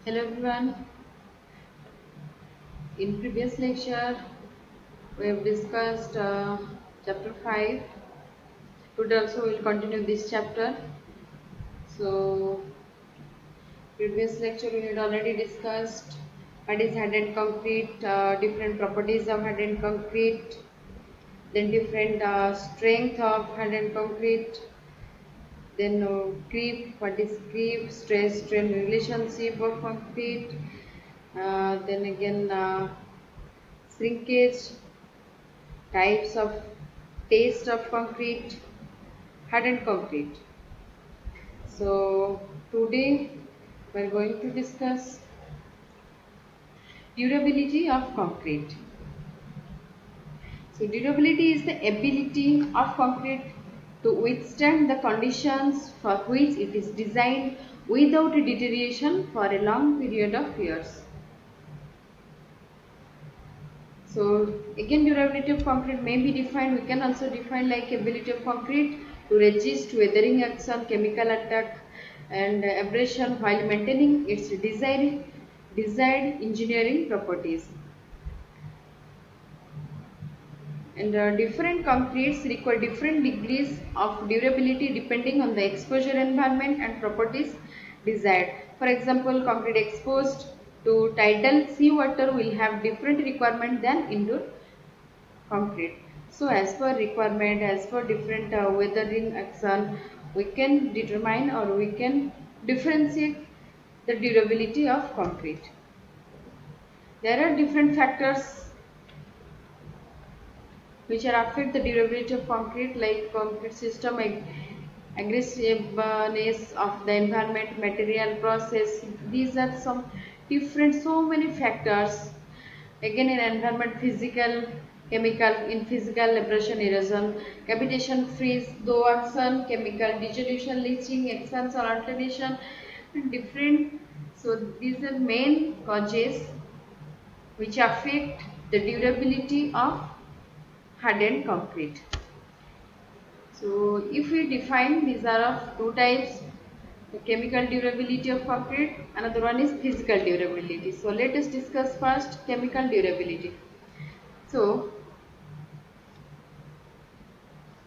Hello everyone. In previous lecture, we have discussed chapter 5. Today also we will continue this chapter. So, previous lecture we had already discussed what is hardened concrete, different properties of hardened concrete, then different strength of hardened concrete, then creep, what is creep, stress strain relationship of concrete, then again shrinkage, types of taste of concrete, hardened concrete. So today we are going to discuss durability of concrete. So durability is the ability of concrete to withstand the conditions for which it is designed without deterioration for a long period of years. So again, durability of concrete may be defined. We can also define like ability of concrete to resist weathering action, chemical attack, and abrasion while maintaining its desired engineering properties. And different concretes require different degrees of durability depending on the exposure environment and properties desired. For example, concrete exposed to tidal seawater will have different requirement than indoor concrete. So as per requirement, as per different weathering action, we can determine or we can differentiate the durability of concrete. There are different factors which are affect the durability of concrete, like concrete system aggressiveness of the environment, material process. These are some different, so many factors. Again, in environment, physical, chemical, in physical, abrasion, erosion, cavitation, freeze, though action, chemical, dissolution, leaching, expansion, alternation, different. So these are main causes which affect the durability of hardened concrete. So if we define, these are of two types: the chemical durability of concrete, another one is physical durability. So let us discuss first chemical durability. So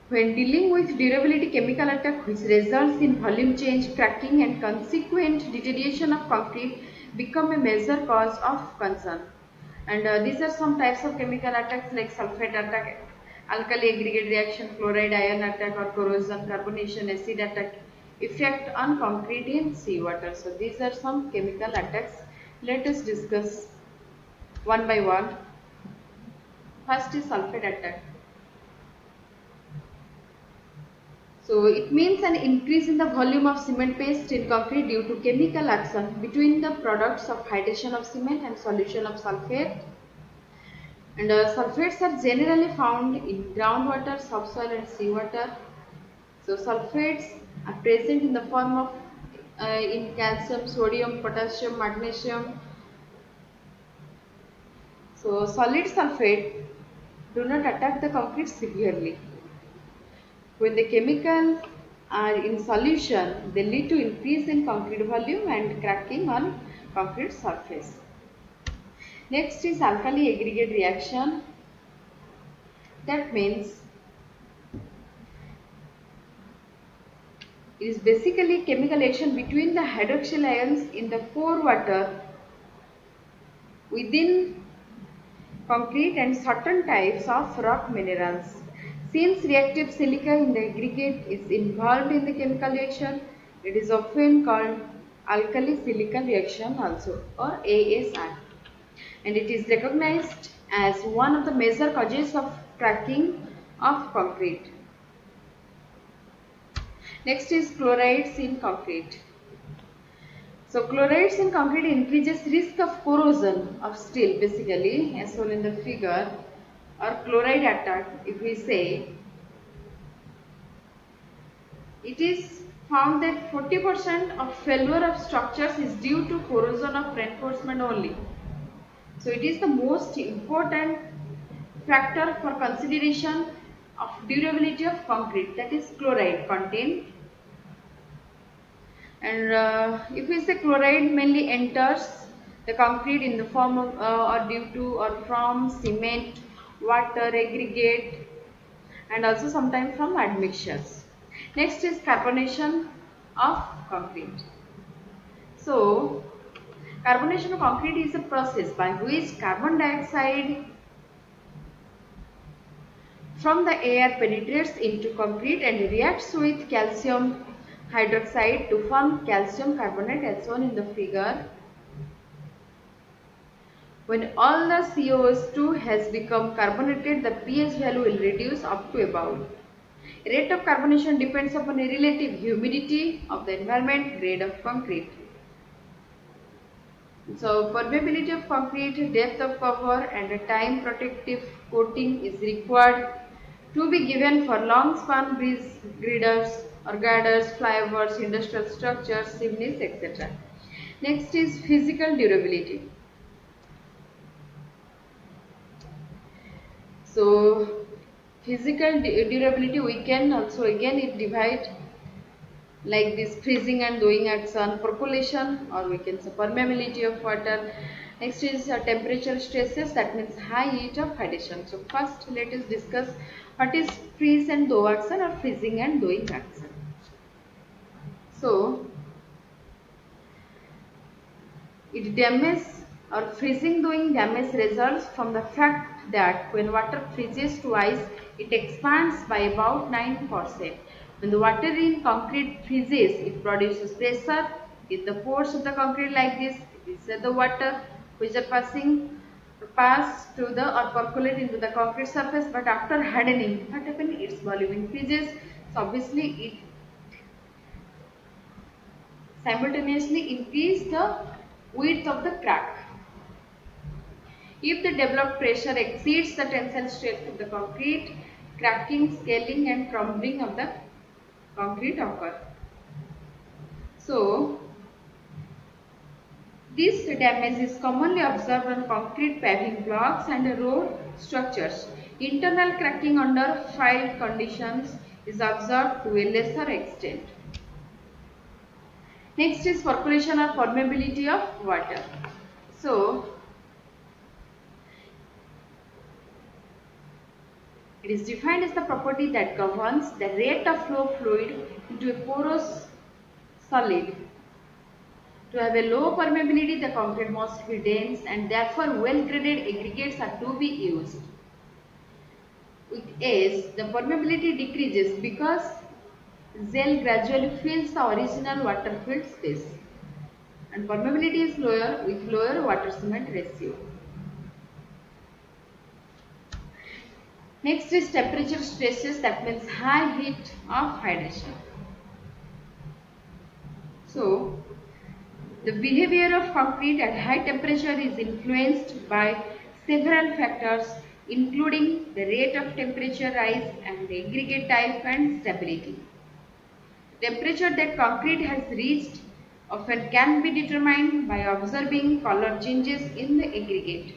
when dealing with durability, chemical attack which results in volume change, cracking and consequent deterioration of concrete become a major cause of concern. And these are some types of chemical attacks like sulfate attack, alkali aggregate reaction, chloride ion attack or corrosion, carbonation, acid attack, effect on concrete in seawater. So these are some chemical attacks. Let us discuss one by one. First is sulfate attack. So it means an increase in the volume of cement paste in concrete due to chemical action between the products of hydration of cement and solution of sulfate. And sulfates are generally found in groundwater, subsoil and seawater. So sulfates are present in the form of in calcium, sodium, potassium, magnesium. So solid sulfate do not attack the concrete severely. When the chemicals are in solution, they lead to increase in concrete volume and cracking on concrete surface. Next is alkali aggregate reaction. That means it is basically chemical action between the hydroxyl ions in the pore water within concrete and certain types of rock minerals. Since reactive silica in the aggregate is involved in the chemical reaction, it is often called alkali silica reaction also, or ASR, and it is recognized as one of the major causes of cracking of concrete. Next is chlorides in concrete. So chlorides in concrete increases risk of corrosion of steel, basically as shown in the figure, or chloride attack. If we say, it is found that 40% of failure of structures is due to corrosion of reinforcement only. So it is the most important factor for consideration of durability of concrete, that is chloride content. And if we say chloride mainly enters the concrete in the form of or due to or from cement, water, aggregate, and also sometimes from admixtures. Next is carbonation of concrete. So carbonation of concrete is a process by which carbon dioxide from the air penetrates into concrete and reacts with calcium hydroxide to form calcium carbonate as shown in the figure. When all the CO2 has become carbonated, the pH value will reduce up to about. Rate of carbonation depends upon the relative humidity of the environment, grade of concrete. So permeability of concrete, depth of cover and a time protective coating is required to be given for long span bridge girders or girders, flyovers, industrial structures, chimneys, etc. Next is physical durability. So physical durability we can also again it divide like this freezing and thawing action, percolation, or we can say permeability of water. Next is temperature stresses, that means high heat of hydration. So first let us discuss what is freeze and thaw action or freezing and thawing action. So it damages or freezing thawing damage results from the fact that when water freezes to ice, it expands by about 9%. When the water in concrete freezes, it produces pressure in the pores of the concrete like this. These are the water which are pass to the or percolate into the concrete surface. But after hardening, what happens? Its volume increases. So obviously, it simultaneously increase the width of the crack. If the developed pressure exceeds the tensile strength of the concrete, cracking, scaling and crumbling of the concrete occur. So, this damage is commonly observed on concrete paving blocks and road structures. Internal cracking under field conditions is observed to a lesser extent. Next is percolation or permeability of water. So, it is defined as the property that governs the rate of flow of fluid into a porous solid. To have a low permeability, the concrete must be dense and therefore well-graded aggregates are to be used. With age, the permeability decreases because gel gradually fills the original water-filled space and permeability is lower with lower water-cement ratio. Next is temperature stresses, that means high heat of hydration. So, the behavior of concrete at high temperature is influenced by several factors including the rate of temperature rise and the aggregate type and stability. Temperature that concrete has reached often can be determined by observing color changes in the aggregate.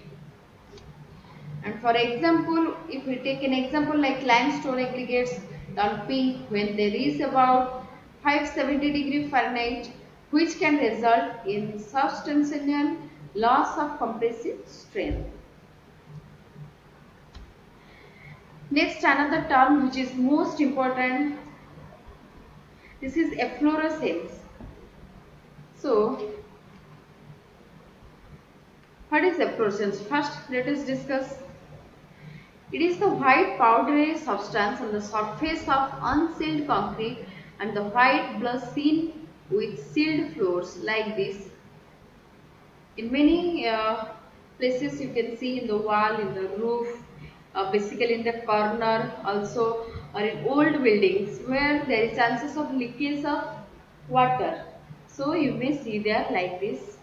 And for example, if we take an example like limestone aggregates turn pink when they reach about 570 °F, which can result in substantial loss of compressive strength. Next, another term which is most important, this is efflorescence. So, what is efflorescence? First, let us discuss. It is the white powdery substance on the surface of unsealed concrete and the white blush seen with sealed floors like this. In many places you can see in the wall, in the roof, basically in the corner also, or in old buildings where there is chances of leakage of water. So you may see there like this.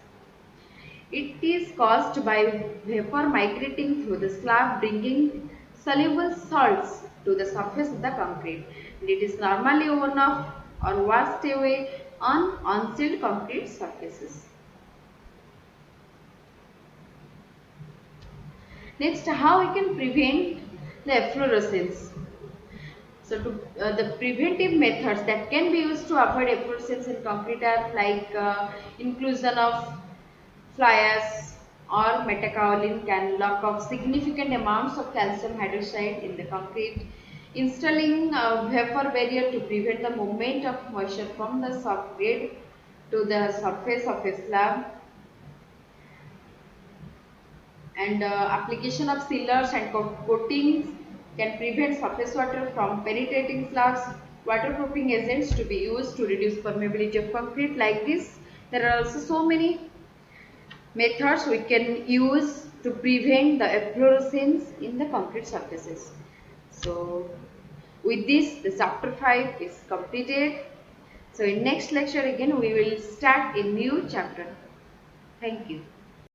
It is caused by vapor migrating through the slab bringing soluble salts to the surface of the concrete. And it is normally worn off or washed away on unsealed concrete surfaces. Next, how we can prevent the efflorescence. So the preventive methods that can be used to avoid efflorescence in concrete are like inclusion of fly ash or metakaolin can lock up significant amounts of calcium hydroxide in the concrete. Installing a vapor barrier to prevent the movement of moisture from the soft grade to the surface of a slab, and application of sealers and coatings can prevent surface water from penetrating slabs. Waterproofing agents to be used to reduce permeability of concrete like this. There are also so many methods we can use to prevent the efflorescence in the concrete surfaces. So with this, the chapter 5 is completed. So in next lecture again we will start a new chapter. Thank you.